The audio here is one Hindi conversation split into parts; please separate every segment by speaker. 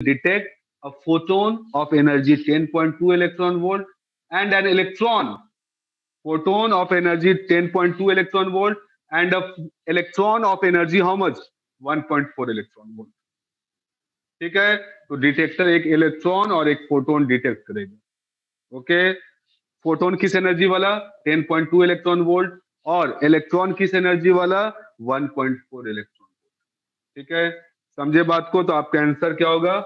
Speaker 1: detect a photon of energy 10.2 electron volt and an electron photon of energy 10.2 electron volt and a electron of energy how much 1.4 electron volt. ठीक है, तो डिटेक्टर एक इलेक्ट्रॉन और एक फोटोन डिटेक्ट करेगा. ओके, फोटोन किस एनर्जी वाला 10.2 इलेक्ट्रॉन वोल्ट और इलेक्ट्रॉन किस एनर्जी वाला 1.4 इलेक्ट्रॉन वोल्ट. ठीक है, समझे बात को. तो आपका आंसर क्या होगा,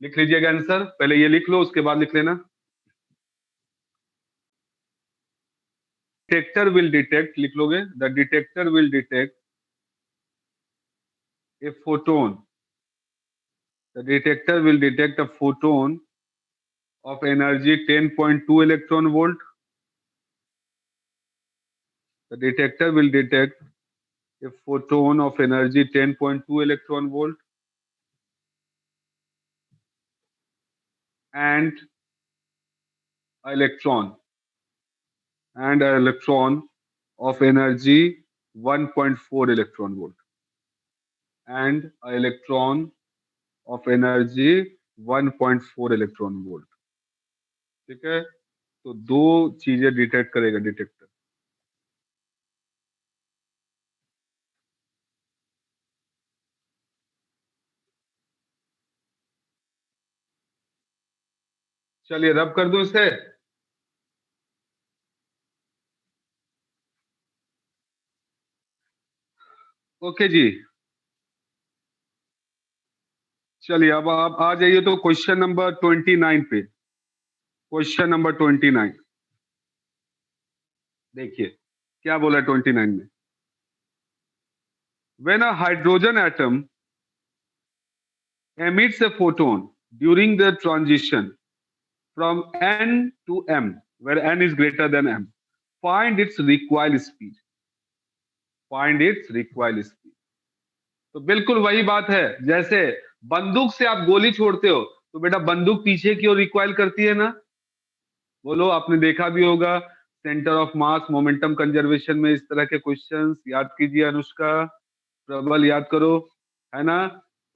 Speaker 1: लिख लीजिएगा आंसर. पहले ये लिख लो, उसके बाद लिख लेना. डिटेक्टर विल डिटेक्ट, लिख लोगे. The detector will detect a photon. The detector will detect a photon of energy 10.2 electron volt. The detector will detect a photon of energy 10.2 electron volt and an electron of energy 1.4 electron volt and an electron of energy 1.4 electron volt. ठीक है, तो दो चीजें डिटेक्ट करेगा डिटेक्टर. चलिए रब कर दूं इसे. ओके जी, चलिए अब आप आ जाइए तो क्वेश्चन नंबर 29 पे. क्वेश्चन नंबर 29 देखिए क्या बोला 29 में. When a hydrogen atom emits a photon during the transition from n to m where n is greater than m, find its recoil speed. Find its recoil speed. तो बिल्कुल वही बात है, जैसे बंदूक से आप गोली छोड़ते हो तो बेटा बंदूक पीछे की ओर रिकॉइल करती है ना. बोलो, आपने देखा भी होगा centre of mass momentum conservation में इस तरह के क्वेश्चंस याद कीजिए. अनुष्का, प्रबल याद करो, है ना.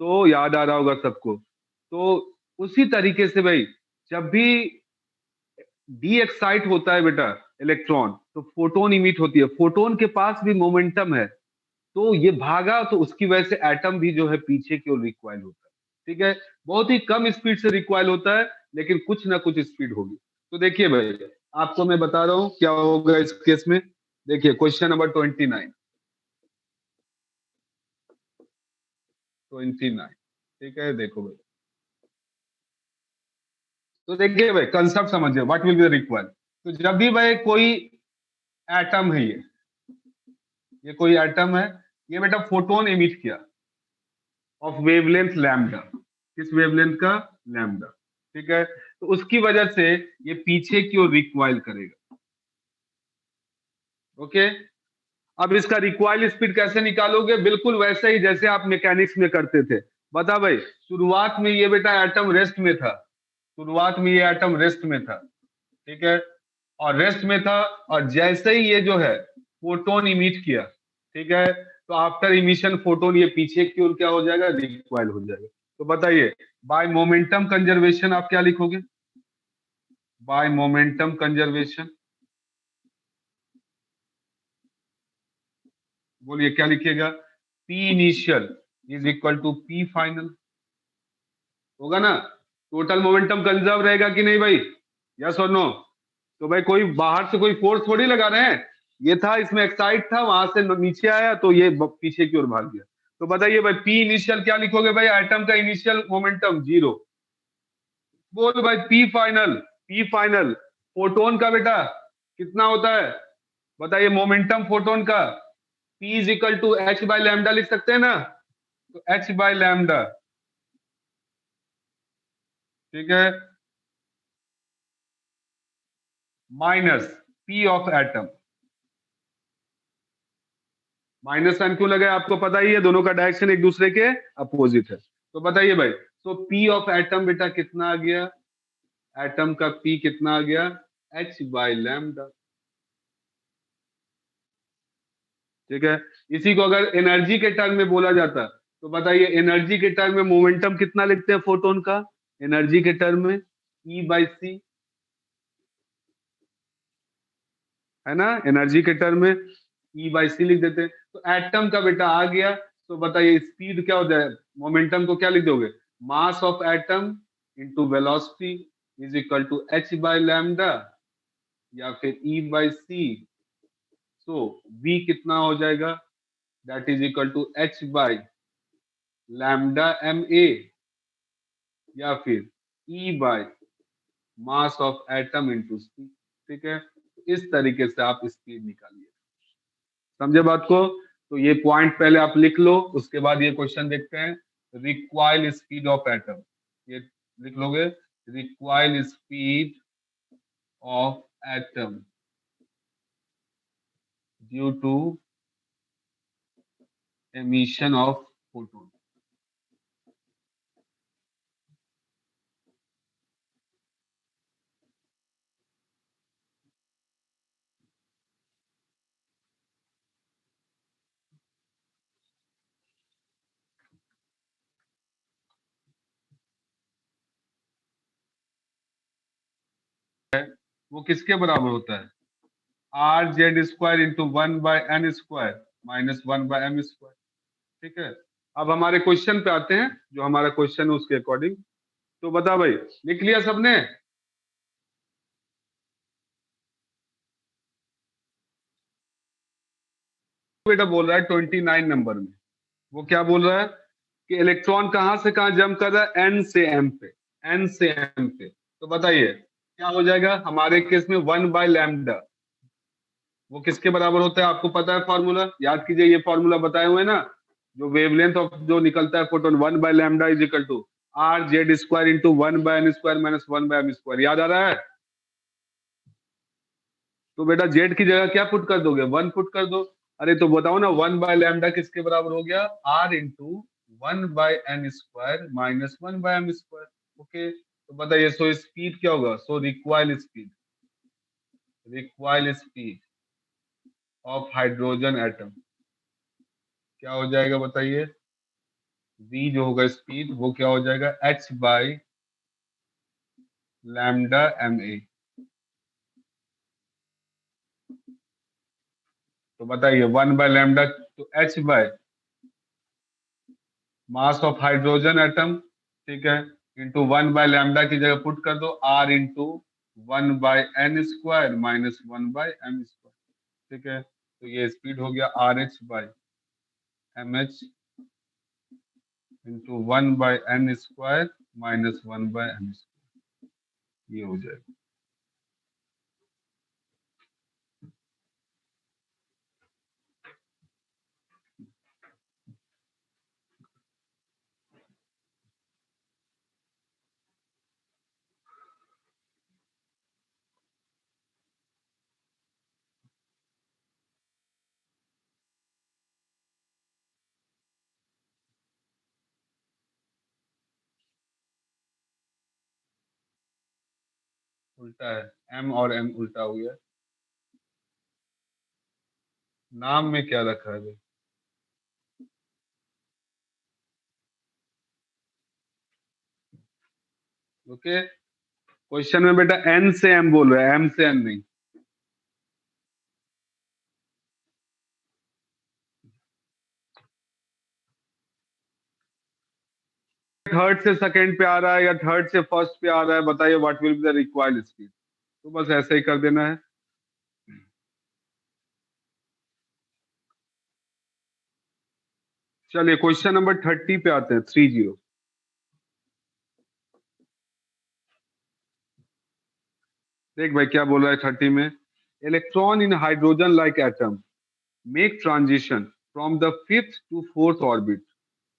Speaker 1: तो याद आ रहा होगा सबको. तो उसी तरीके से भाई जब भी डी एक्साइट होता है बेटा इलेक्ट्रॉन तो फोटोन इमिट होती है. फोटोन के पास भी मोमेंटम है, तो ये भागा तो उसकी वजह से एटम भी जो है पीछे की ओर रिक्वाइल होता है. ठीक है, बहुत ही कम स्पीड से रिक्वाइल होता है लेकिन कुछ ना कुछ स्पीड होगी. तो देखिए भाई, आपको मैं बता रहा हूं क्या होगा इस केस में. देखिए क्वेश्चन नंबर 29. ठीक है, देखो भाई. तो देखिए भाई कंसेप्ट समझिए, व्हाट विल बी रिक्वायर्ड. तो जब भी भाई कोई एटम है, ये कोई एटम है, ये बेटा फोटोन इमिट किया ऑफ वेवलेंथ लैम्डा. किस वेवलेंथ का, लैम्डा. ठीक है, तो उसकी वजह से ये पीछे की ओर रिक्वाइल करेगा. ओके, अब इसका रिक्वाइल स्पीड कैसे निकालोगे, बिल्कुल वैसे ही जैसे आप मैकेनिक्स में करते थे. बता भाई, शुरुआत में ये बेटा एटम रेस्ट में था. शुरुआत में ये एटम रेस्ट में था. ठीक है, और रेस्ट में था, और जैसे ही ये जो है फोटोन इमिट किया, ठीक है, तो आफ्टर इमिशन फोटोन ये पीछे की ओर क्या हो जाएगा, रिक्वाइल हो जाएगा. तो बताइए बाय मोमेंटम कंजर्वेशन आप क्या लिखोगे. बाय मोमेंटम कंजर्वेशन बोलिए क्या लिखिएगा. P initial is equal to P final. होगा ना. टोटल मोमेंटम कंजर्व रहेगा कि नहीं भाई, यस और नो. तो भाई कोई बाहर से कोई फोर्स थोड़ी लगा रहे हैं, ये था इसमें एक्साइट था, वहां से नीचे आया तो ये पीछे की ओर भाग गया. तो बताइए भाई पी इनिशियल क्या लिखोगे भाई, एटम का इनिशियल मोमेंटम 0. बोल भाई P final. P final photon का बेटा कितना होता है, बताइए मोमेंटम फोटोन का. P is equal to H by lambda लिख सकते हैं ना. तो एच बाय लैम्डा, ठीक है, minus P of atom. Minus sign क्यों लगा आपको पता ही है, दोनों का डायरेक्शन एक दूसरे के अपोजिट है. तो बताइए भाई, तो पी ऑफ एटम बेटा कितना आ गया, एटम का पी कितना आ गया, एच बाय लैम्डा. ठीक है, इसी को अगर एनर्जी के टर्म में बोला जाता तो बताइए एनर्जी के टर्म में मोमेंटम कितना लिखते हैं फोटोन का, एनर्जी के टर्म में E/c, है ना, एनर्जी के टर्म में E/c लिख देते हैं। तो एटम का बेटा आ गया, तो बताइए स्पीड क्या हो जाए, मोमेंटम को क्या लिख दोगे, mass of atom into velocity is equal to h/लैम्डा या फिर E/c। तो v कितना हो जाएगा, that is equal to h/λma या फिर E/मास ऑफ एटम इंटू स्पीड। ठीक है, तो इस तरीके से आप स्पीड निकालिए। समझे बात को? तो ये पॉइंट पहले आप लिख लो, उसके बाद ये क्वेश्चन देखते हैं। रिक्वायर्ड स्पीड ऑफ एटम, ये लिख लोगे, required speed of atom due to emission of photon। वो किसके बराबर होता है, R/z² into 1/n² minus 1/m²। ठीक है, अब हमारे क्वेश्चन पे आते हैं, जो हमारा क्वेश्चन है उसके अकॉर्डिंग। तो बता भाई, लिख लिया सबने? बेटा बोल रहा है 29 नंबर में, वो क्या बोल रहा है कि इलेक्ट्रॉन कहां से कहां जंप कर रहा है, एन से एम पे, एन से एम पे। तो बताइए क्या हो जाएगा हमारे केस में, 1/λ, वो किसके बराबर होता है, आपको पता है फॉर्मूला, याद कीजिए, ये फॉर्मूला बताए हुए हैं ना, जो वेवलेंथ ऑफ जो निकलता है photon, 1/λ is equal to R/z² into 1/n² minus 1/m², याद आ रहा है? तो बेटा जेड की जगह क्या पुट कर दोगे, 1 पुट कर दो। अरे तो बताओ ना, 1/λ किसके बराबर हो गया, R into 1/n² minus 1/m²। Okay, तो बताइए सो स्पीड क्या होगा, so required speed, required speed of hydrogen atom क्या हो जाएगा बताइए, v जो होगा स्पीड वो क्या हो जाएगा, h/λma। तो बताइए 1/λ, तो h by mass of hydrogen atom, ठीक है, इंटू 1/λ की जगह पुट कर दो r into 1/n² minus 1/m²। ठीक है, तो ये स्पीड हो गया RH/mh into 1/n² minus 1/m², ये हो जाएगा। उल्टा है, m और m उल्टा हो गया। नाम में क्या रखा है भाई? ओके, क्वेश्चन में बेटा n से m बोल रहा है, m से n नहीं। थर्ड से सेकंड पे आ रहा है या थर्ड से फर्स्ट पे आ रहा है, बताइए what will be the required speed. तो बस ऐसे ही कर देना है। चलिए क्वेश्चन नंबर 30 पे आते हैं, 30। देख भाई क्या बोल रहा है 30 में, electron in hydrogen like atom make transition from the fifth to fourth orbit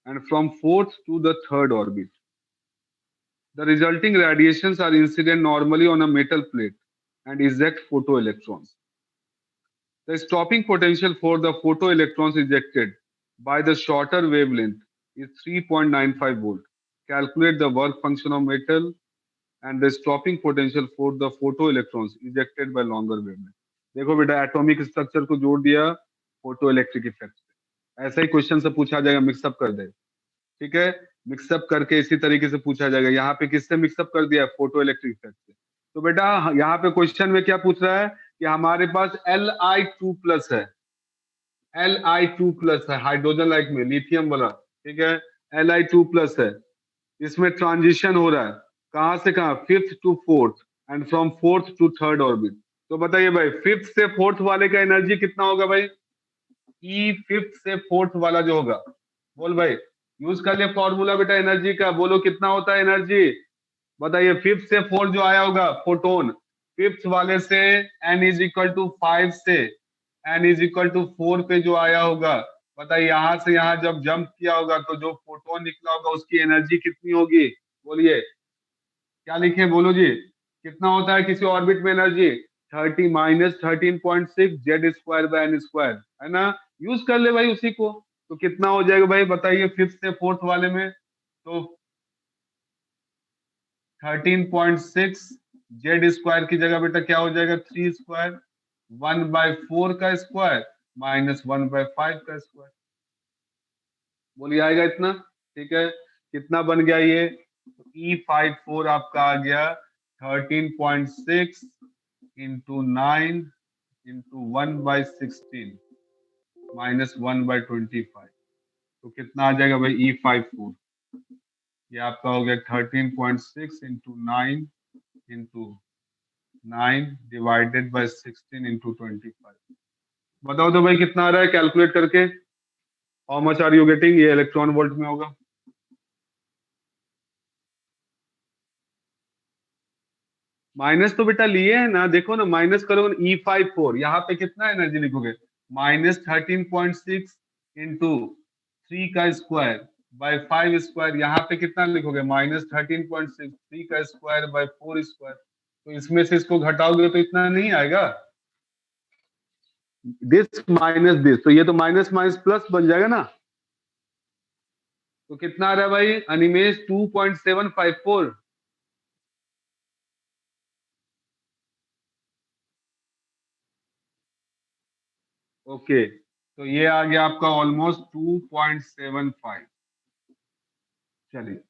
Speaker 1: and from fourth to the third orbit. The resulting radiations are incident normally on a metal plate and eject photoelectrons. The stopping potential for the photoelectrons ejected by the shorter wavelength is 3.95 volt. Calculate the work function of metal and the stopping potential for the photoelectrons ejected by longer wavelength. देखो बेटा एटॉमिक स्ट्रक्चर को जोड़ दिया फोटो इलेक्ट्रिक इफेक्ट, ऐसा ही क्वेश्चन से पूछा जाएगा, मिक्सअप कर दे। ठीक है, मिक्सअप करके इसी तरीके से पूछा जाएगा। यहाँ पे किससे मिक्सअप कर दिया, फोटो इलेक्ट्रिक इफेक्ट से। तो बेटा यहाँ पे क्वेश्चन में क्या पूछ रहा है कि हमारे पास Li2+ है, Li2+ है हाइड्रोजन लाइक में लिथियम वाला, ठीक है, Li2+ है। इसमें ट्रांजिशन हो रहा है कहाँ से कहाँ, fifth to fourth and from fourth to third orbit. तो बताइए भाई फिफ्थ से फोर्थ वाले का एनर्जी कितना होगा भाई, ई फिफ्थ से फोर्थ वाला जो होगा, बोल भाई, यूज कर लिया फॉर्मूला बेटा एनर्जी का, बोलो कितना होता है एनर्जी। बताइए फिफ्थ से फोर्थ जो आया होगा फोटोन, फिफ्थ वाले से n = 5 से n = 4 पे जो आया होगा, बताइए यहां से यहां जब जंप किया होगा तो जो फोटोन निकला होगा उसकी एनर्जी कितनी होगी, बोलिए क्या लिखे, बोलो जी, कितना होता है किसी ऑर्बिट में एनर्जी, 30 - 13.6 Z²/n², है ना। यूज कर ले भाई उसी को, तो कितना हो जाएगा भाई बताइए फिफ्थ से फोर्थ वाले में, तो 13.6 Z² की जगह बेटा क्या हो जाएगा, 3², 1/4 का स्क्वायर माइनस 1/5 का स्क्वायर, बोलिए आएगा इतना। ठीक है, कितना बन गया ये, E54 आपका आ गया 13.6 इंटू 9 इंटू 1/16 माइनस 1/25, तो कितना आ जाएगा भाई E54, ये आपका हो गया 13.6 इंटू 9 इंटू 9 / 16 इंटू 25। बताओ तो भाई कितना आ रहा है कैलकुलेट करके, how much are you getting, ये इलेक्ट्रॉन वोल्ट में होगा। माइनस तो बेटा लिए है ना, देखो ना माइनस करो, E54 यहाँ पे कितना एनर्जी लिखोगे, -13.6 इंटू 3 का स्क्वायर बाय 5 स्क्वायर, यहाँ पे कितना लिखोगे, -13.6 3 का स्क्वायर बाय 4 स्क्वायर, तो इसमें से इसको घटाओगे तो इतना नहीं आएगा, दिस माइनस दिस, तो ये तो माइनस माइनस प्लस बन जाएगा ना। तो कितना आ रहा है भाई अनिमेश, 2.754। ओके, तो ये आ गया आपका ऑलमोस्ट 2.75। चलिए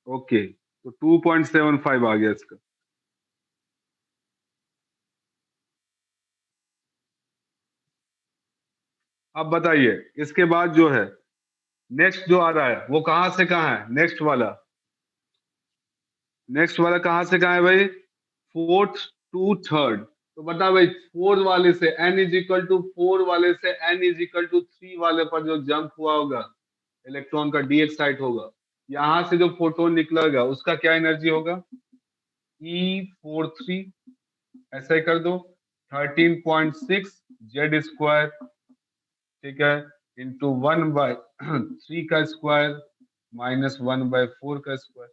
Speaker 1: ओके, तो 2.75 आ गया इसका। अब बताइए इसके बाद जो है नेक्स्ट जो आ रहा है वो कहां से कहां है, नेक्स्ट वाला कहां से कहां है भाई, फोर्थ टू थर्ड। तो बता भाई फोर वाले से n = 4 वाले से n = 3 वाले पर जो जंप हुआ होगा इलेक्ट्रॉन का डी एक्साइट होगा, यहां से जो फोटोन निकलेगा उसका क्या एनर्जी होगा, E43, ऐसा ही कर दो, 13.6 Z², ठीक है, इंटू 1/3 का स्क्वायर माइनस 1/4 का स्क्वायर,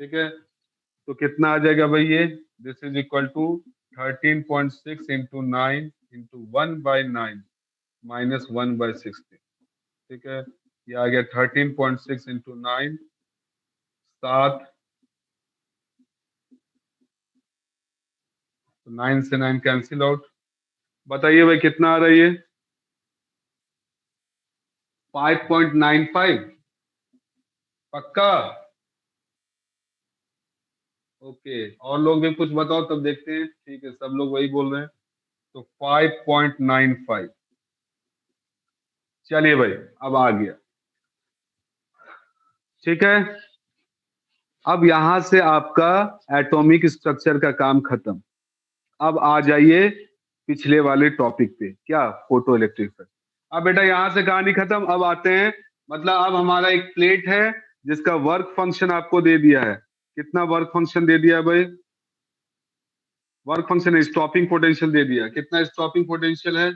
Speaker 1: ठीक है, तो कितना आ जाएगा भाई ये, this is equal to 13.6 into 9 into 1/9 minus 1/16, ठीक है, ये आ गया 13.6 इंटू 9, 7, तो 9 से 9 कैंसिल आउट। बताइए भाई कितना आ रहा है ये, 5.95, पक्का। ओके, और लोग भी कुछ बताओ तब देखते हैं, ठीक है सब लोग वही बोल रहे हैं, तो 5.95। चलिए भाई अब आ गया, ठीक है, अब यहां से आपका एटॉमिक स्ट्रक्चर का काम खत्म। अब आ जाइए पिछले वाले टॉपिक पे, क्या, फोटो इलेक्ट्रिक इफेक्ट। अब बेटा यहां से कहानी खत्म, अब आते हैं, मतलब अब हमारा एक प्लेट है जिसका वर्क फंक्शन आपको दे दिया है, कितना वर्क फंक्शन दे दिया है भाई, वर्क फंक्शन स्टॉपिंग पोटेंशियल दे दिया, कितना स्टॉपिंग पोटेंशियल है,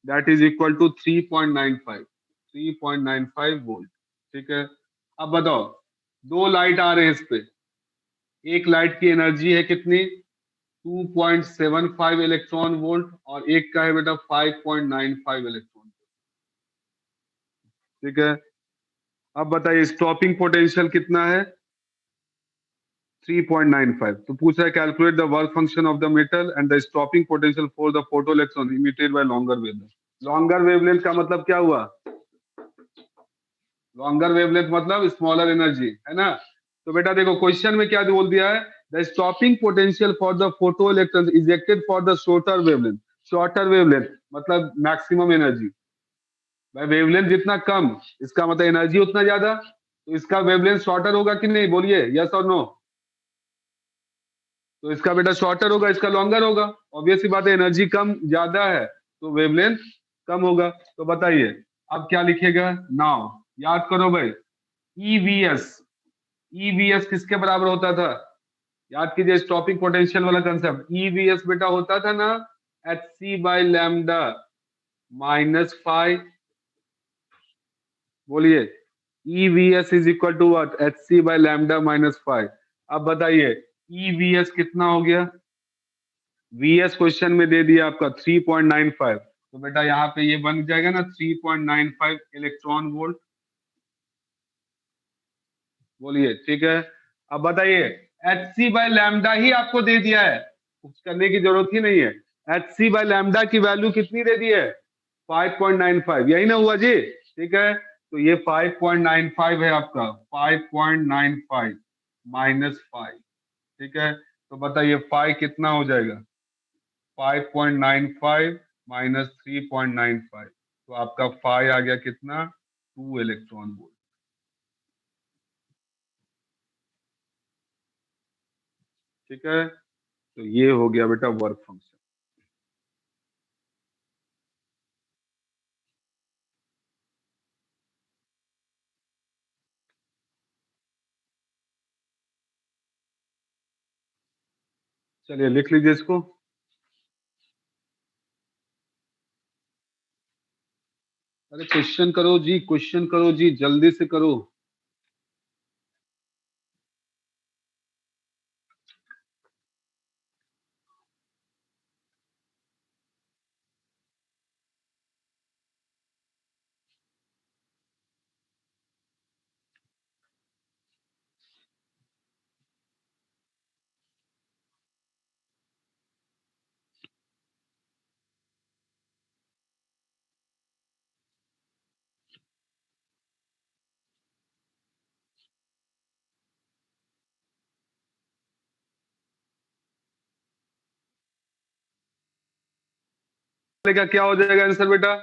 Speaker 1: that is equal to 3.95 volt, ठीक है। अब बताओ दो लाइट आ रहे हैं इस पे, एक लाइट की एनर्जी है कितनी, 2.75 इलेक्ट्रॉन वोल्ट, और एक का है बेटा 5.95 इलेक्ट्रॉन, ठीक है। अब बताइए स्टॉपिंग पोटेंशियल कितना है, 3.95, तो पूछ रहा है calculate the work function of the metal and the stopping potential for the photo electron emitted by longer wavelength. Longer wavelength का मतलब क्या हुआ, लॉन्गर वेवलेंथ मतलब स्मॉलर एनर्जी, है ना। तो बेटा देखो क्वेश्चन में क्या बोल दिया है, the stopping potential for the photo electron ejected for the shorter wavelength, shorter wavelength मतलब मैक्सिमम एनर्जी। भाई वेवलेंथ जितना कम, इसका मतलब एनर्जी उतना ज्यादा, तो इसका वेवलेंथ शॉर्टर होगा कि नहीं, बोलिए यस और नो। तो इसका बेटा शॉर्टर होगा, इसका लॉन्गर होगा। ऑब्वियस सी बात है, एनर्जी कम ज्यादा है तो वेवलेंथ कम होगा। तो बताइए अब क्या लिखेगा नाउ, याद करो भाई। ईवीएस, ईवीएस किसके बराबर होता था, याद कीजिए स्टॉपिंग पोटेंशियल वाला कंसेप्ट। ईवीएस बेटा होता था ना H C by lambda minus five, बोलिए EVS is equal to what, H C by lambda minus five. अब बताइए ईवीएस कितना हो गया, वीएस क्वेश्चन में दे दिया आपका 3.95, तो बेटा यहाँ पे ये बन जाएगा ना 3.95 इलेक्ट्रॉन वोल्ट। बोलिए ठीक है। अब बताइए एच सी बाय लैम्डा ही आपको दे दिया है, कुछ करने की जरूरत ही नहीं है। एच सी बाय लैम्डा की वैल्यू कितनी दे दी है, 5.95, यही ना हुआ जी। ठीक है, तो ये 5.95 है आपका, 5.95 माइनस 5। ठीक है, तो बताइए फाइव कितना हो जाएगा, 5.95 माइनस 3.95, तो आपका फाइव आ गया कितना, 2 इलेक्ट्रॉन वोल्ट। ठीक है, तो ये हो गया बेटा वर्क फंक्शन। चलिए लिख लीजिए इसको। अरे क्वेश्चन करो जी, क्वेश्चन करो जी, जल्दी से करो। वाले का क्या हो जाएगा आंसर बेटा,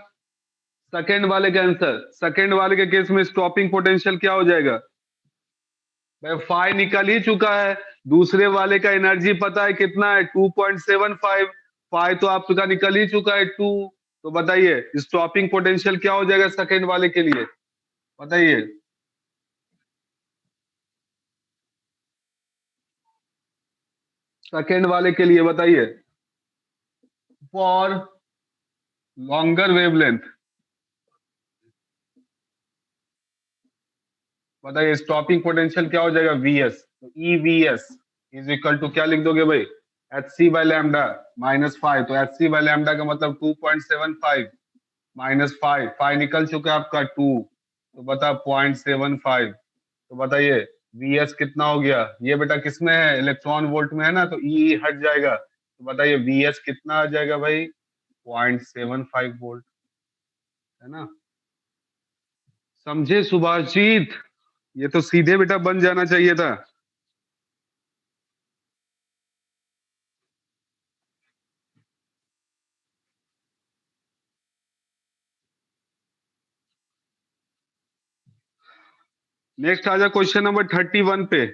Speaker 1: सेकंड वाले का आंसर, सेकंड वाले के केस में स्टॉपिंग पोटेंशियल क्या हो जाएगा, भाई फाइव निकल ही चुका है। दूसरे वाले का एनर्जी पता है कितना है, 2.75, फाइव तो आपका निकल ही चुका है 2। तो बताइए स्टॉपिंग पोटेंशियल क्या हो जाएगा सेकंड वाले के लिए, बताइए। सेकंड वाले के लिए बताइए, फॉर लॉन्गर वेवलेंथ, बताइए स्टॉपिंग पोटेंशियल क्या हो जाएगा, वीएस। तो E V S is equal to क्या लिख दोगे भाई, H C by lambda minus five. तो एच सी बाई लैमडा का मतलब 2.75 माइनस फाइव, फाइव निकल चुका है आपका 2, तो बता 0.75। तो बताइए वी एस कितना हो गया, ये बेटा किसमें है, इलेक्ट्रॉन वोल्ट में है ना, तो ई हट जाएगा। तो बताइए वी एस कितना आ जाएगा भाई, 0.75 वोल्ट, है ना। समझे सुभाषजीत, ये तो सीधे बेटा बन जाना चाहिए था। नेक्स्ट आ जा क्वेश्चन नंबर 31 पे,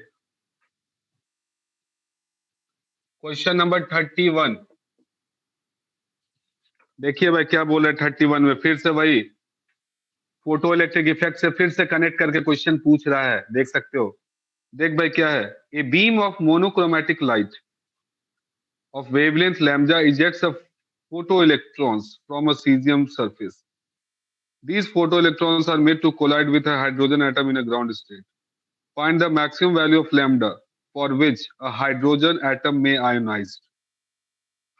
Speaker 1: क्वेश्चन नंबर 31। देखिए भाई क्या बोल रहा है 31 में, फिर से वही फोटो इलेक्ट्रिक इफेक्ट से फिर से कनेक्ट करके क्वेश्चन पूछ रहा है, देख सकते हो। देख भाई क्या है, a beam of monochromatic light of wavelength lambda ejects a photoelectrons from a cesium surface. These photoelectrons are made to collide with a hydrogen atom in a ground state. Find the maximum value of lambda for which a hydrogen atom may ionize.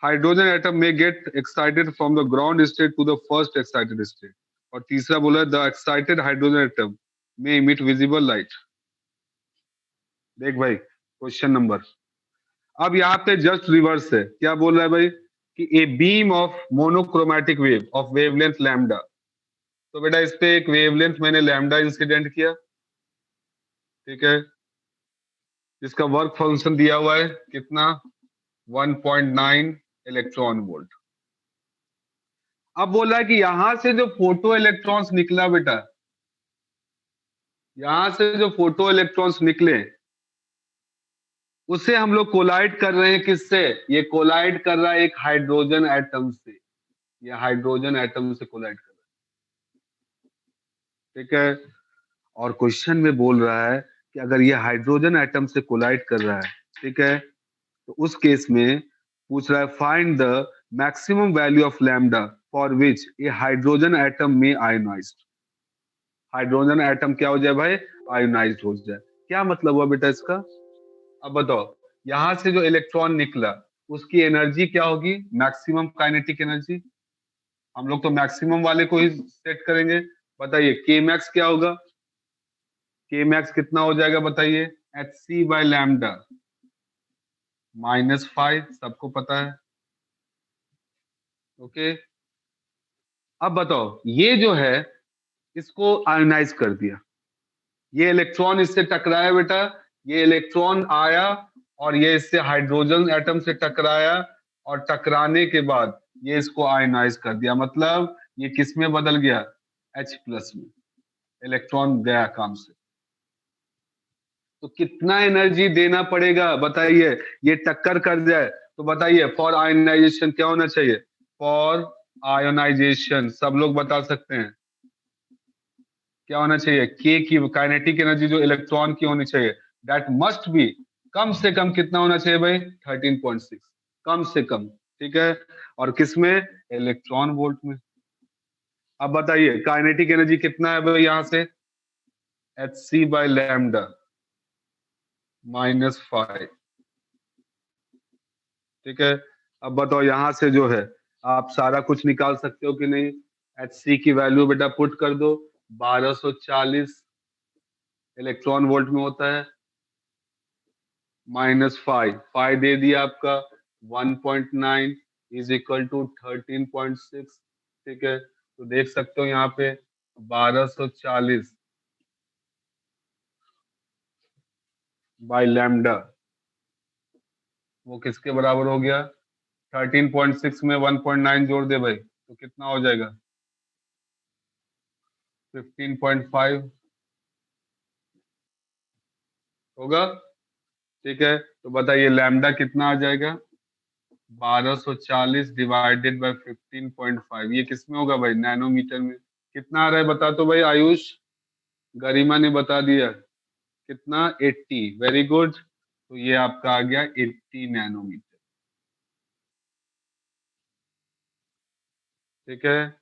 Speaker 1: Hydrogen atom may get excited from the ground state to the first excited state. और तीसरा बोला the excited hydrogen atom may emit visible light. देख भाई क्वेश्चन नंबर, अब यहाँ पे जस्ट रिवर्स है, क्या बोल रहा है भाई कि a beam of monochromatic wave of wavelength lambda, तो बेटा इस पे एक वेवलेंथ मैंने लैम्डा इंसिडेंट किया, ठीक है, जिसका वर्क फंक्शन दिया हुआ है कितना, 1.9 इलेक्ट्रॉन वोल्ट। अब बोला है कि यहां से जो फोटो इलेक्ट्रॉन्स निकला बेटा, यहां से जो फोटो इलेक्ट्रॉन्स निकले उसे हम लोग कोलाइड कर रहे हैं किससे, ये कोलाइड कर रहा है एक हाइड्रोजन एटम से, ये हाइड्रोजन एटम से कोलाइड कर रहा है, ठीक है। और क्वेश्चन में बोल रहा है कि अगर ये हाइड्रोजन एटम से कोलाइड कर रहा है, ठीक है, तो उस केस में पूछ रहा है find the maximum value of lambda for which A hydrogen atom में आयोनाइज्ड। हाइड्रोजन एटम क्या हो जाए भाई, आयोनाइज्ड हो जाए। क्या मतलब हुआ बेटा इसका, अब बताओ। यहां से जो इलेक्ट्रॉन निकला उसकी एनर्जी क्या होगी, मैक्सिमम काइनेटिक एनर्जी। हम लोग तो मैक्सिमम वाले को ही सेट करेंगे। बताइए के मैक्स क्या होगा, के मैक्स कितना हो जाएगा बताइए, Hc/λ -5, सबको पता है। ओके, अब बताओ ये जो है इसको आयोनाइज कर दिया, ये इलेक्ट्रॉन इससे टकराया बेटा, ये इलेक्ट्रॉन आया और ये इससे हाइड्रोजन एटम से टकराया, और टकराने के बाद ये इसको आयोनाइज कर दिया, मतलब ये किस में बदल गया, H+ में, इलेक्ट्रॉन गया काम से। तो कितना एनर्जी देना पड़ेगा बताइए, ये टक्कर कर जाए तो बताइए फॉर आयोनाइजेशन क्या होना चाहिए, फॉर आयोनाइजेशन सब लोग बता सकते हैं क्या होना चाहिए, के की काइनेटिक एनर्जी जो इलेक्ट्रॉन की होनी चाहिए, दैट मस्ट बी कम से कम कितना होना चाहिए भाई, 13.6, कम से कम, ठीक है। और किसमें, इलेक्ट्रॉन वोल्ट में। अब बताइए काइनेटिक एनर्जी कितना है भाई यहाँ से, Hc/λ -5, ठीक है। अब बताओ यहां से जो है आप सारा कुछ निकाल सकते हो कि नहीं, Hc की वैल्यू बेटा पुट कर दो, 1240 इलेक्ट्रॉन वोल्ट में होता है, -5, फाइव दे दिया आपका, 1.9 इज इक्वल टू 13.6, ठीक है। तो देख सकते हो यहाँ पे 1240 बाय लैम्डा वो किसके बराबर हो गया, 13.6 में 1.9 जोड़ दे भाई तो कितना हो जाएगा, 15.5 होगा, ठीक है। तो बताइए लैम्डा कितना आ जाएगा, 1240 डिवाइडेड बाय 15.5, ये किसमें होगा भाई, नैनोमीटर में। कितना आ रहा है बता तो भाई आयुष, गरिमा ने बता दिया कितना, 80, वेरी गुड। तो ये आपका आ गया 80 नैनोमीटर, ठीक है।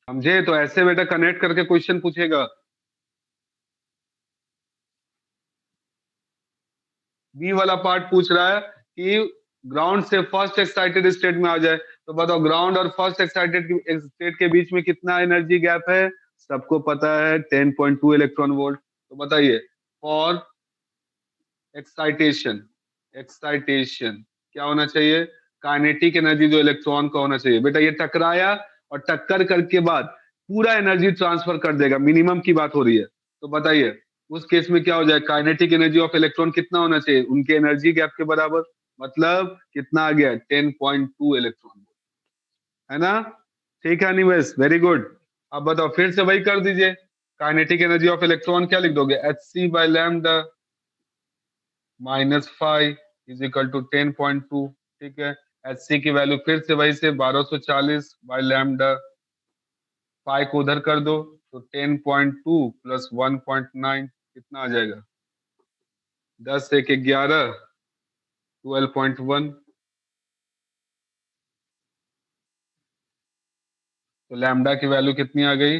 Speaker 1: समझे, तो ऐसे बेटा कनेक्ट करके क्वेश्चन पूछेगा। बी वाला पार्ट पूछ रहा है कि ग्राउंड से फर्स्ट एक्साइटेड स्टेट में आ जाए, तो बताओ ग्राउंड और फर्स्ट एक्साइटेड स्टेट के बीच में कितना एनर्जी गैप है, सबको पता है 10.2 इलेक्ट्रॉन वोल्ट। तो बताइए फॉर एक्साइटेशन, एक्साइटेशन क्या होना चाहिए, काइनेटिक एनर्जी जो इलेक्ट्रॉन का होना चाहिए बेटा, ये टकराया और टक्कर करके बाद पूरा एनर्जी ट्रांसफर कर देगा, मिनिमम की बात हो रही है। तो बताइए उस केस में क्या हो जाए, काइनेटिक एनर्जी ऑफ इलेक्ट्रॉन कितना होना चाहिए, उनके एनर्जी गैप के बराबर, मतलब कितना आ गया, 10.2 इलेक्ट्रॉन, है ना। ठीक है अनिमेश, वेरी गुड। अब बताओ फिर से वही कर दीजिए, काइनेटिक एनर्जी ऑफ इलेक्ट्रॉन क्या लिख दोगे, Hc/λ -5 इज इक्वल टू 10.2, ठीक है। Hc की वैल्यू फिर से वही से 1240 बाय लैम्डा, पाई को उधर कर दो तो 10.2 प्लस 1.9 कितना आ जाएगा, 10 1 11, 12.1। तो लैम्डा की वैल्यू कितनी आ गई,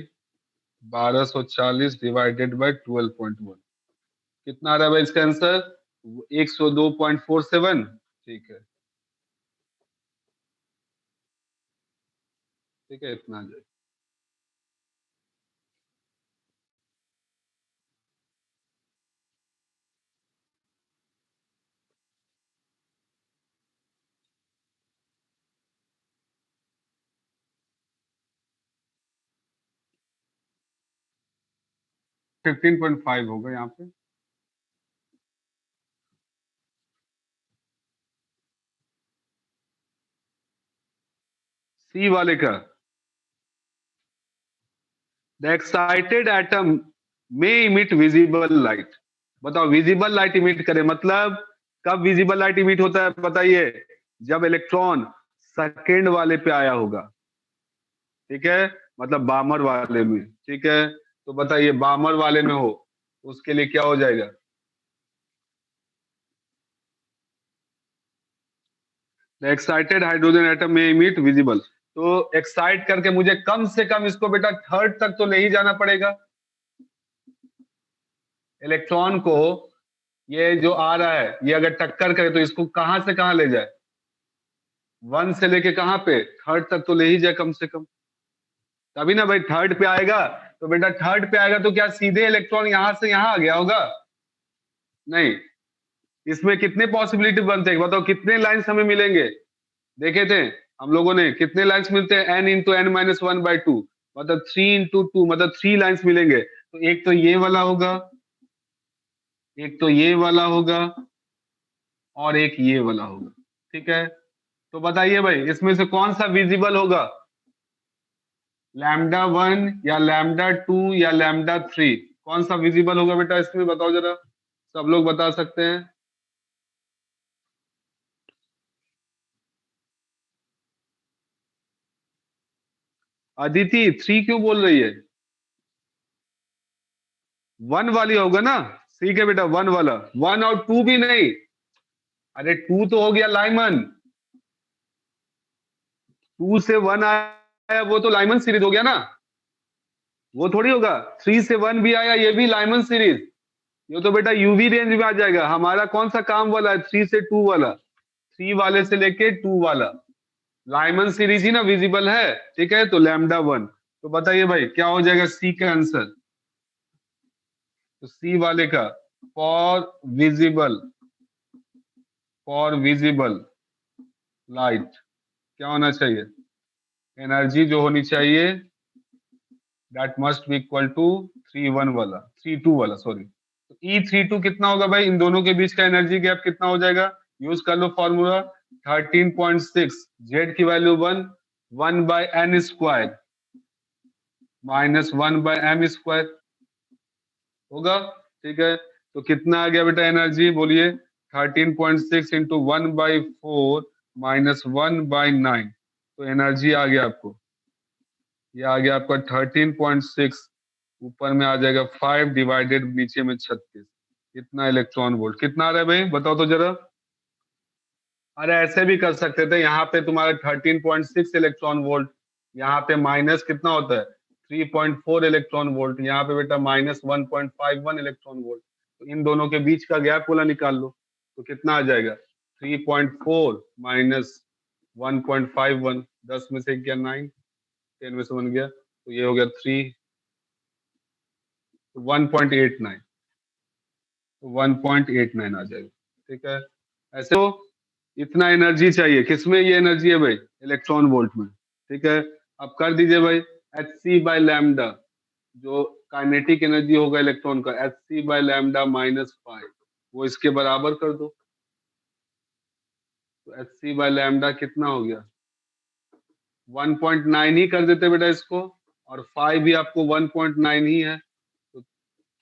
Speaker 1: 1240 डिवाइडेड बाय 12.1, कितना आ रहा है भाई इसका आंसर, 102.47, ठीक है, ठीक है, इतना आ जाएगा। 15.5 होगा यहाँ पे। सी वाले का, द एक्साइटेड एटम में इमिट विजिबल लाइट। बताओ, विजिबल लाइट इमिट करे मतलब कब विजिबल लाइट इमिट होता है बताइए? जब इलेक्ट्रॉन सेकेंड वाले पे आया होगा, ठीक है, मतलब बामर वाले में, ठीक है। तो बताइए बामर वाले में हो, उसके लिए क्या हो जाएगा? एक्साइटेड हाइड्रोजन एटम में इमिट विजिबल। तो एक्साइट करके मुझे कम से कम इसको बेटा थर्ड तक तो ले ही जाना पड़ेगा इलेक्ट्रॉन को। ये जो आ रहा है ये अगर टक्कर करे तो इसको कहां से कहां ले जाए? वन से लेके कहां पे? थर्ड तक तो ले ही जाए कम से कम, तभी ना भाई थर्ड पे आएगा। तो बेटा थर्ड पे आएगा तो क्या सीधे इलेक्ट्रॉन यहां से यहां आ गया होगा? नहीं, इसमें कितने पॉसिबिलिटी बनते हैं बताओ, कितने लाइंस हमें मिलेंगे? देखे थे हम लोगों ने, कितने लाइंस मिलते हैं? N into N minus one by two, मतलब 3 इंटू 2, मतलब 3 लाइंस मिलेंगे। तो एक तो ये वाला होगा, एक तो ये वाला होगा, और एक ये वाला होगा, ठीक है। तो बताइए भाई इसमें से कौन सा विजिबल होगा? लैम्डा वन या लैम्डा टू या लैम्डा थ्री, कौन सा विजिबल होगा बेटा इसमें? बताओ जरा, सब लोग बता सकते हैं? अदिति थ्री क्यों बोल रही है? वन वाली होगा ना? ठीक है बेटा, वन वाला, वन और टू भी नहीं। अरे टू तो हो गया लाइमन, टू से वन आया वो तो लाइमन सीरीज हो गया ना, वो थोड़ी होगा। थ्री से वन भी आया, ये भी लाइमन सीरीज। ये तो बेटा यूवी रेंज में आ जाएगा। हमारा कौन सा काम वाला है? 3 से 2 वाला, थ्री वाले से लेके टू वाला लाइमन सीरीज ही ना विजिबल है, ठीक है। तो लैम्डा वन। तो बताइए भाई क्या हो जाएगा सी का आंसर? तो सी वाले का for visible, for visible light क्या होना चाहिए? एनर्जी जो होनी चाहिए that must be equal to 3 1 वाला, 3 2 वाला, सॉरी। तो E32 कितना होगा भाई? इन दोनों के बीच का एनर्जी गैप कितना हो जाएगा? यूज कर लो फॉर्मूला, 13.6, जेड की वैल्यू 1, 1/n² -1/m² होगा, ठीक है। तो कितना आ गया बेटा एनर्जी बोलिए? 13.6 इंटू 1/4 -1/9। तो एनर्जी आ गया आपको, ये आ गया आपका 13.6, ऊपर में आ जाएगा 5 डिवाइडेड नीचे में 36। कितना इलेक्ट्रॉन वोल्ट कितना आ रहा है भाई बताओ तो जरा? अरे ऐसे भी कर सकते थे, यहाँ पे तुम्हारा 13.6 इलेक्ट्रॉन वोल्ट, यहाँ पे माइनस कितना होता है? 3.4 इलेक्ट्रॉन वोल्ट, यहाँ पे बेटा -1.51 इलेक्ट्रॉन वोल्ट। तो इन दोनों के बीच का गैप वाला निकाल लो, तो कितना आ जाएगा? 3.4 -1.51, 10 में से क्या 9, 10 में से 1 गया, तो ये हो गया 1.89, 1.89 आ जाएगा, ठीक है। ऐसे तो इतना एनर्जी चाहिए, किसमें ये एनर्जी है भाई? इलेक्ट्रॉन वोल्ट में, ठीक है। अब कर दीजिए भाई Hc/लैम्डा, जो काइनेटिक एनर्जी होगा इलेक्ट्रॉन का, Hc/लैम्डा -5, वो इसके बराबर कर दो। तो Hc/लैम्डा कितना हो गया? 1.9 ही कर देते बेटा इसको, और 5 भी आपको 1.9 ही है, तो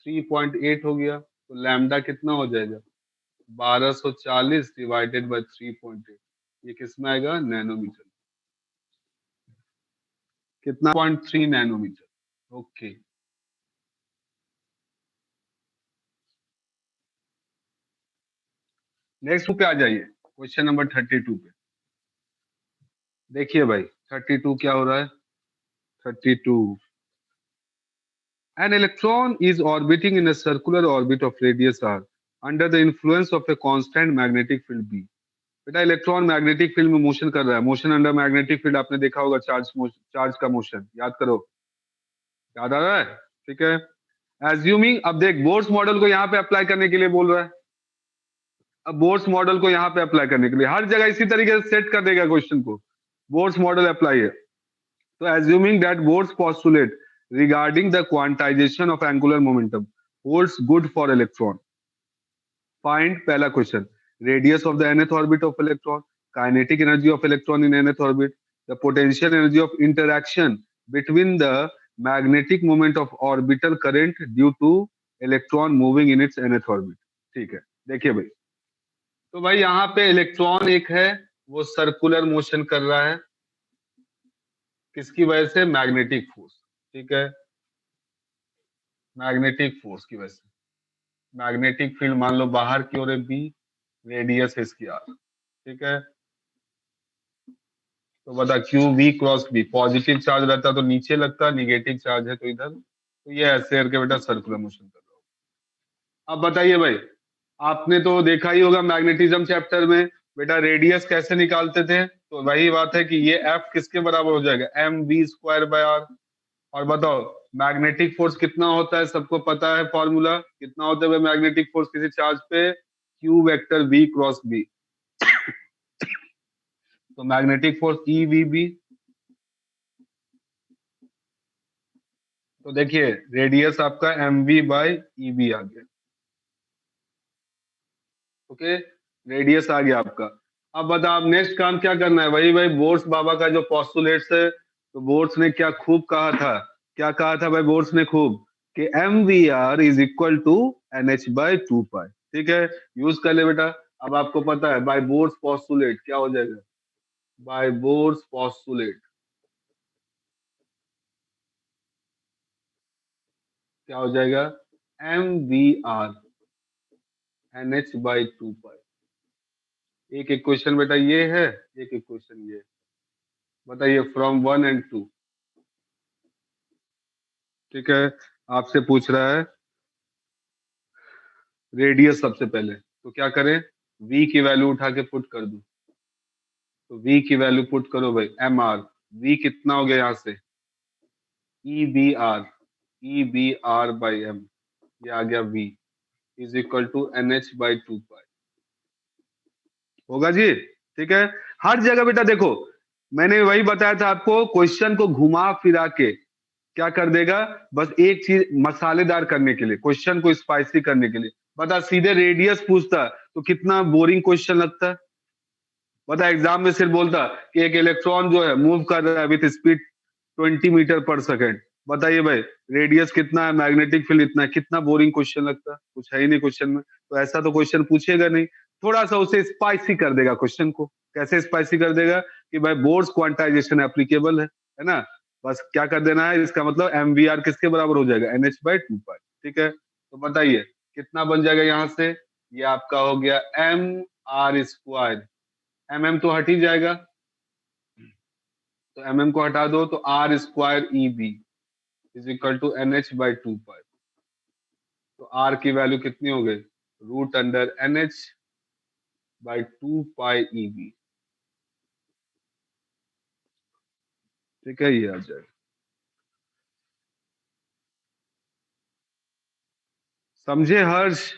Speaker 1: 3.8 हो गया। तो लैम्डा कितना हो जाएगा? 1240 डिवाइडेड बाय 3.8, ये किस में आएगा? नैनोमीटर। कितना? 0.3 नैनोमीटर, ओके। नेक्स्ट पे आ जाइए, क्वेश्चन नंबर 32 पे। देखिए भाई 32 क्या हो रहा है? 32, an electron is orbiting in a circular orbit of radius r under the influence of a constant magnetic field B। बेटा इलेक्ट्रॉन मैग्नेटिक फील्ड में मोशन कर रहा है, मोशन अंडर मैग्नेटिक फील्ड आपने देखा होगा, चार्ज का मोशन याद करो, याद आ रहा है? ठीक है। एज्यूमिंग, अब देख बोर्स मॉडल को यहाँ पे अप्लाई करने के लिए बोल रहा है। अब बोर्स मॉडल को यहाँ पे अप्लाई करने के लिए हर जगह इसी तरीके से सेट कर देगा क्वेश्चन को, बोर्स मॉडल अप्लाई है। तो assuming that Bohr's postulate regarding the quantization of angular momentum holds good for electron. Find पहला question radius of the nth orbit of electron, kinetic energy of electron in nth orbit, the potential energy of interaction between the magnetic moment of orbital current due to electron moving in its nth orbit. ठीक है, देखिए भाई, तो भाई यहाँ पे इलेक्ट्रॉन एक है, वो सर्कुलर मोशन कर रहा है, किसकी वजह से? Magnetic force. ठीक है, मैग्नेटिक फोर्स की वजह से। मैग्नेटिक फील्ड मान लो बाहर की ओर है बी, रेडियस है इसकी आर। ठीक है, तो बता Q V cross B, positive charge रहता तो नीचे लगता, निगेटिव चार्ज है तो इधर, तो ये ऐसे करके बेटा सर्कुलर मोशन कर रहा होगा। अब बताइए भाई, आपने तो देखा ही होगा मैग्नेटिज्म चैप्टर में बेटा रेडियस कैसे निकालते थे, तो वही बात है कि ये एफ किसके बराबर हो जाएगा? M V square by R. और बताओ मैग्नेटिक फोर्स कितना होता है, सबको पता है फॉर्मूला कितना होता है मैग्नेटिक फोर्स किसी चार्ज पे? Q vector V cross B. तो magnetic force E V B. तो देखिए रेडियस आपका M V by E B आ गया। ओके, रेडियस आ गया आपका। अब बता, आप नेक्स्ट काम क्या करना है? वही भाई बोर्स बाबा का जो पॉस्टुलेट्स है, तो बोर्स ने क्या खूब कहा था, क्या कहा था भाई बोर्स ने खूब, कि M V R is equal to N H by two pi. ठीक है, यूज कर ले बेटा। अब आपको पता है बाय बोर्स पॉस्टुलेट क्या हो जाएगा? बाय बोर्स पॉस्टुलेट क्या हो जाएगा? M V R N H by two pi. एक इक्वेशन बेटा ये है, एक इक्वेशन ये। बताइए फ्रॉम वन एंड टू। ठीक है, आपसे पूछ रहा है रेडियस सबसे पहले, तो क्या करें? v की वैल्यू उठा के पुट कर दूं, तो v की वैल्यू पुट करो भाई, एम आर, v कितना हो गया यहाँ से? E B R, E B R by M, ये आ गया v is equal to N H by two pi. होगा जी? ठीक है, हर जगह बेटा देखो, मैंने वही बताया था आपको, क्वेश्चन को घुमा फिरा के क्या कर देगा, बस एक चीज मसालेदार करने के लिए, क्वेश्चन को स्पाइसी करने के लिए। बता, सीधे रेडियस पूछता तो कितना बोरिंग क्वेश्चन लगता है। बता, एग्जाम में सिर्फ बोलता कि एक इलेक्ट्रॉन जो है मूव कर रहा है विथ स्पीड 20 मीटर पर सेकेंड। बताइए भाई रेडियस कितना है, मैग्नेटिक फील्ड इतना है, कितना बोरिंग क्वेश्चन लगता, कुछ है ही नहीं क्वेश्चन में। तो ऐसा तो क्वेश्चन पूछेगा नहीं, थोड़ा सा उसे स्पाइसी कर देगा क्वेश्चन को। कैसे स्पाइसी कर देगा? कि भाई बोर्स क्वांटाइजेशन एप्लीकेबल है ना, बस क्या कर देना है, इसका मतलब एम वी आर किसके बराबर हो जाएगा? N H by two pi. ठीक है, तो बताइए कितना बन जाएगा यहाँ से? ये आपका हो गया M R square, M M तो हट ही जाएगा, तो एम एम को हटा दो, तो R square E B is equal to N H by two pi. तो आर की वैल्यू कितनी हो गई? Root under N H by two pi E B. ठीक है, ये आ जाएगा। समझे हर्ष?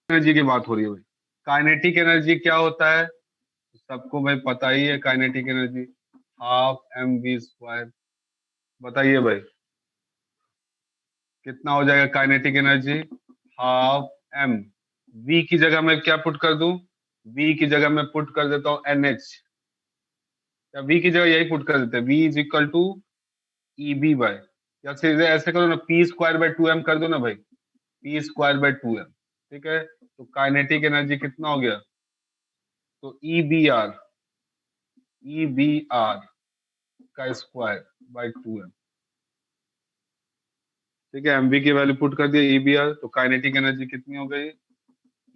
Speaker 1: एनर्जी की बात हो रही है भाई, काइनेटिक एनर्जी क्या होता है? सबको भाई पता ही है, kinetic energy half M V square. बताइए भाई कितना हो जाएगा kinetic energy? Half M, V की जगह मैं क्या पुट कर दूं? वी की जगह मैं पुट कर देता हूं एन एच, या वी की जगह यही पुट कर देते हैं, V is equal to E B by, या सीधे ऐसे करो ना, P square by two M कर दो ना भाई, P square by two M. ठीक है, तो काइनेटिक एनर्जी कितना हो गया? तो E B R, E B R का स्क्वायर बाय टू एम। ठीक है, एमवी की वैल्यू पुट कर दिया ई बी आर, तो काइनेटिक एनर्जी कितनी हो गई?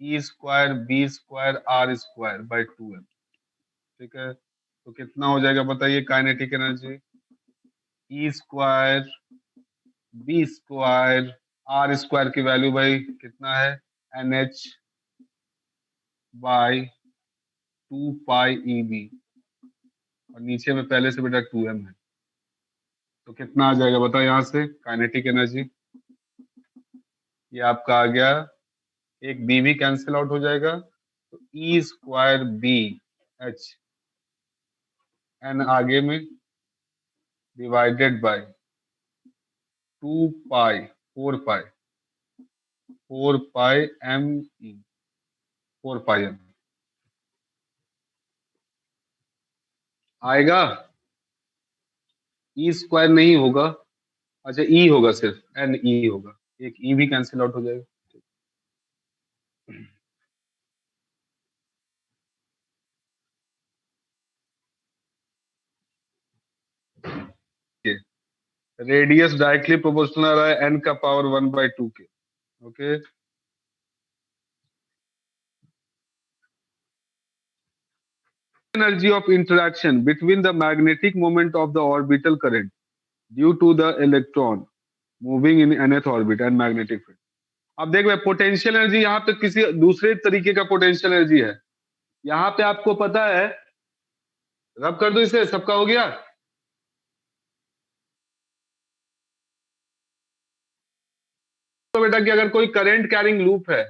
Speaker 1: E square B square R square by two M. ठीक है, तो कितना हो जाएगा बताइए kinetic energy? E square B square R square की वैल्यू भाई कितना है? N H by two pi E B, और नीचे में पहले से बेटा टू एम है, तो कितना आ जाएगा बताओ यहाँ से काइनेटिक एनर्जी? ये आपका आ गया एक बी भी कैंसिल आउट हो जाएगा, तो E square B H N आगे में divided by 2 pi 4 pi M E 4 pi M आएगा। ई स्क्वायर नहीं होगा, अच्छा ई होगा, सिर्फ एन ई होगा, एक ई भी कैंसिल आउट हो जाएगा। रेडियस डायरेक्टली प्रोपोर्शनल आ रहा है एन का पावर 1/2 के। Okay, energy of interaction between the magnetic moment of the orbital current due to the electron moving in nth orbit and magnetic field। अब देख भाई, पोटेंशियल एनर्जी यहाँ पे किसी दूसरे तरीके का पोटेंशियल एनर्जी है। यहाँ पे आपको पता है, रब कर दो इसे, सबका हो गया। तो बेटा कि अगर कोई करंट कैरिंग लूप है,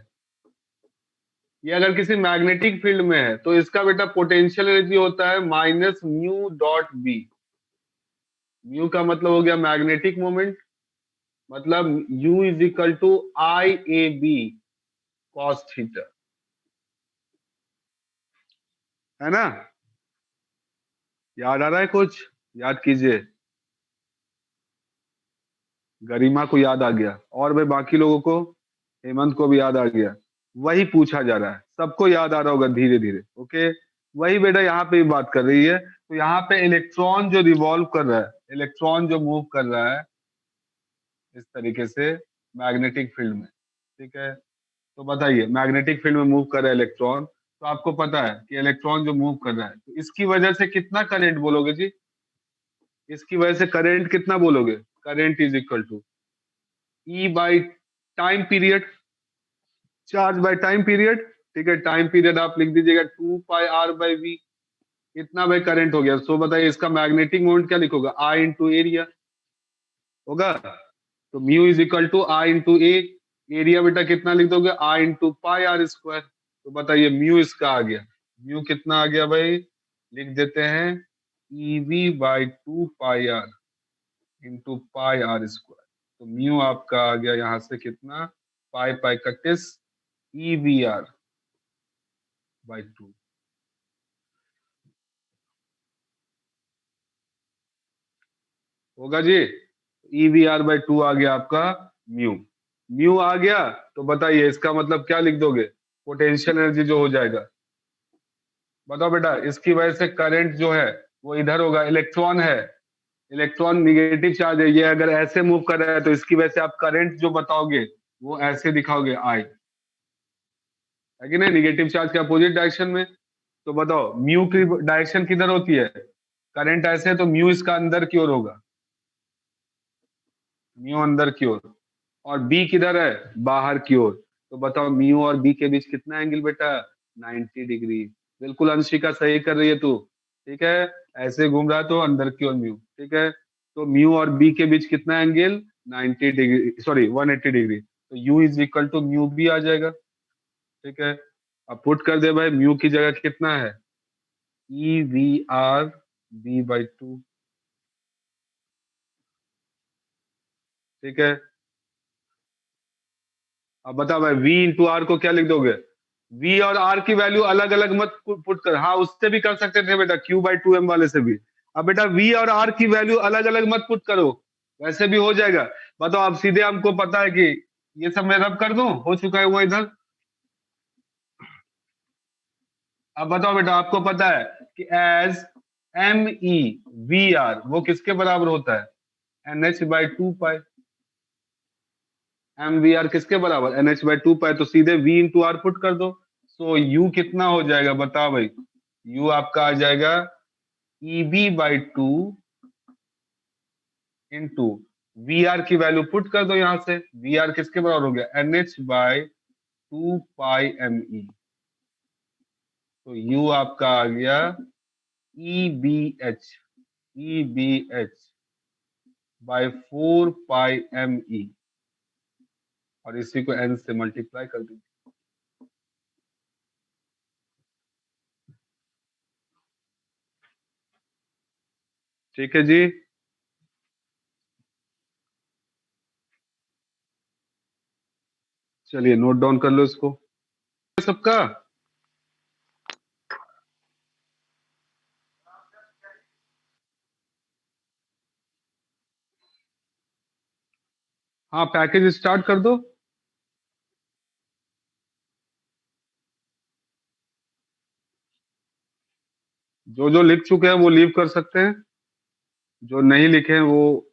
Speaker 1: ये अगर किसी मैग्नेटिक फील्ड में है, तो इसका बेटा पोटेंशियल एनर्जी होता है minus mu dot B. Mu का मतलब हो गया मैग्नेटिक मोमेंट, मतलब U is equal to I A B cos theta, है ना। याद आ रहा है कुछ? याद कीजिए। गरिमा को याद आ गया, और भाई बाकी लोगों को, हेमंत को भी याद आ गया। वही पूछा जा रहा है, सबको याद आ रहा होगा धीरे धीरे। ओके, वही बेटा यहाँ पे भी बात कर रही है। तो यहाँ पे इलेक्ट्रॉन जो रिवॉल्व कर रहा है, इलेक्ट्रॉन जो मूव कर रहा है इस तरीके से मैग्नेटिक फील्ड में, ठीक है। तो बताइए, मैग्नेटिक फील्ड में मूव कर रहा है इलेक्ट्रॉन, तो आपको पता है कि इलेक्ट्रॉन जो मूव कर रहा है, तो इसकी वजह से कितना करंट बोलोगे जी? इसकी वजह से करंट कितना बोलोगे? Current is equal to E by time period, charge by time period. ठीक है, टाइम पीरियड आप लिख दीजिएगा 2 पाई r/v, इतना भाई करंट हो गया। सो बताइए इसका मैग्नेटिक मोमेंट क्या लिखोगे? आई इंटू एरिया होगा। तो mu is equal to I into A, area बेटा कितना लिख दोगे? I into pi R square. तो बताइए म्यू इसका आ गया, म्यू कितना आ गया भाई? लिख देते हैं EV/2 pi R into pi R square. तो म्यू आपका आ गया यहाँ से कितना? पाई पाई 31 EVR/2। होगा जी, EVR/2 आ गया आपका म्यू। म्यू आ गया, तो बताइए इसका मतलब क्या लिख दोगे? पोटेंशियल एनर्जी जो हो जाएगा, बताओ बेटा। इसकी वजह से करंट जो है वो इधर होगा, इलेक्ट्रॉन है, इलेक्ट्रॉन निगेटिव चार्ज है, ये अगर ऐसे मूव कर रहा है, तो इसकी वजह से आप करंट जो बताओगे वो ऐसे दिखाओगे, आई, है कि नहीं, निगेटिव चार्ज के अपोजिट डायरेक्शन में। तो बताओ म्यू की डायरेक्शन किधर होती है? करंट ऐसे है तो म्यू इसका अंदर की ओर होगा, म्यू अंदर की ओर, और बी किधर है? बाहर की ओर। तो बताओ म्यू और बी के बीच कितना एंगल बेटा? 90 डिग्री। बिल्कुल अंशिका, सही कर रही है तू, ठीक है। ऐसे घूम रहा है तो अंदर की ओर म्यू, ठीक है। तो म्यू और बी के बीच कितना एंगल? 90 degree, sorry 180 degree. तो U is equal to mu B आ जाएगा, ठीक है। अब पुट कर दे भाई, म्यू की जगह कितना है? EVR/v/2, ठीक है। अब बता भाई, V इंटू आर को क्या लिख दोगे? V और R की वैल्यू अलग अलग मत पुट कर, हाँ उससे भी कर सकते थे बेटा, Q/2M वाले से भी। अब बेटा V और R की वैल्यू अलग अलग मत पुट करो, वैसे भी हो जाएगा। बताओ, अब सीधे हमको पता है कि ये सब मैं रब कर दूं, हो चुका है वो इधर। अब बताओ बेटा, आपको पता है कि एज MEVR वो किसके बराबर होता है? NH/2 पाई। MVR किसके बराबर? NH/2 पाई। तो सीधे V इंटू आर पुट कर दो। सो U कितना हो जाएगा बता भाई? U आपका आ जाएगा EB/2 इंटू VR की वैल्यू पुट कर दो यहां से। VR किसके बराबर हो गया? NH/2 पाई ME। तो U आपका आ गया EBH/4 पाई ME, और इसी को N से मल्टीप्लाई कर दीजिए। ठीक है जी। चलिए नोट डाउन कर लो इसको सबका। हाँ पैकेज स्टार्ट कर दो। जो जो लिख चुके हैं वो लीव कर सकते हैं, जो नहीं लिखे हैं वो